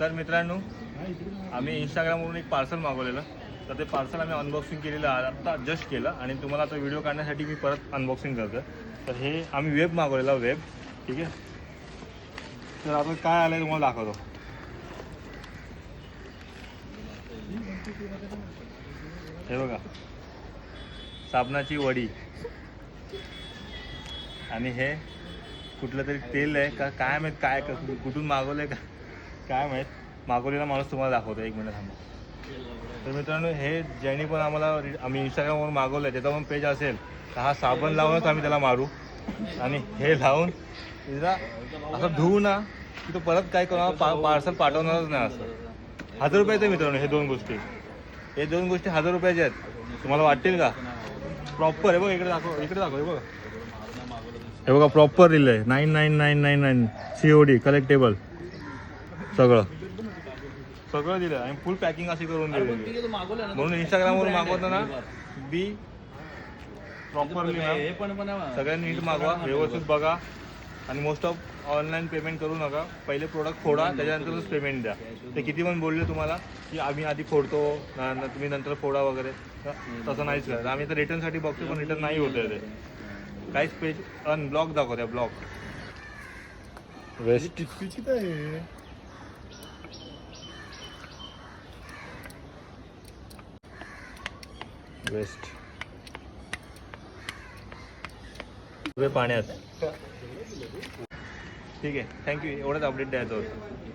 तर मित्रांनो, आम्ही इंस्टाग्रामवरून एक पार्सल मागवलेलं, तर ते पार्सल आम्ही अनबॉक्सिंग केलेलं आत्ता जस्ट केलं आणि तुम्हाला आता व्हिडिओ काढण्यासाठी मी परत अनबॉक्सिंग करतो. तर हे आम्ही वेब मागवलेला, वेब. ठीक आहे, तर आपण काय आलं आहे तुम्हाला दाखवतो. हे बघा, साबणाची वडी आणि हे कुठलं तरी तेल आहे का काय माहीत, काय कुठून मागवलं आहे का काय माहीत. मागवलेला माणूस तुम्हाला दाखवतो, एक मिनिट थांबा. तर मित्रांनो, हे ज्यांनी पण आम्ही इंस्टाग्रामवरून मागवलं आहे त्याचा पण पेज असेल तर हा साबण लावूनच आम्ही त्याला मारू आणि हे लावून तिला असं धुवू ना की तो परत काय करणार, पार्सल पाठवणारच नाही. असं 1000 रुपयाचं मित्रांनो हे दोन गोष्टी 1000 रुपयाच्या आहेत. तुम्हाला वाटतील का? प्रॉपर आहे बघ, इकडे दाखव, इकडे दाखव. हे बघा, हे बघा, प्रॉपर दिलं आहे. 99,999 COD कलेक्टेबल, सगळं दिलं आणि फुल पॅकिंग अशी करून दिली. म्हणून इंस्टाग्रामवरून मागवताना बी प्रॉपरली सगळ्यांनी नीट मागवा, व्यवस्थित बघा आणि मोस्ट ऑफ ऑनलाईन पेमेंट करू नका. पहिले प्रोडक्ट फोडा, त्याच्यानंतरच पेमेंट द्या. ते किती पण बोलले तुम्हाला की आम्ही आधी फोडतो तुम्ही नंतर फोडा वगैरे, तसं नाहीच करायचं. आम्ही तर रिटर्नसाठी बघतो पण रिटर्न नाही होतं ते. काहीच पेज अनब्लॉक दाखवत्या, ब्लॉक. वेस्ट वेस्ट पाण्यात. ठीक आहे, थँक्यू. एवढंच अपडेट द्यायचं होतं.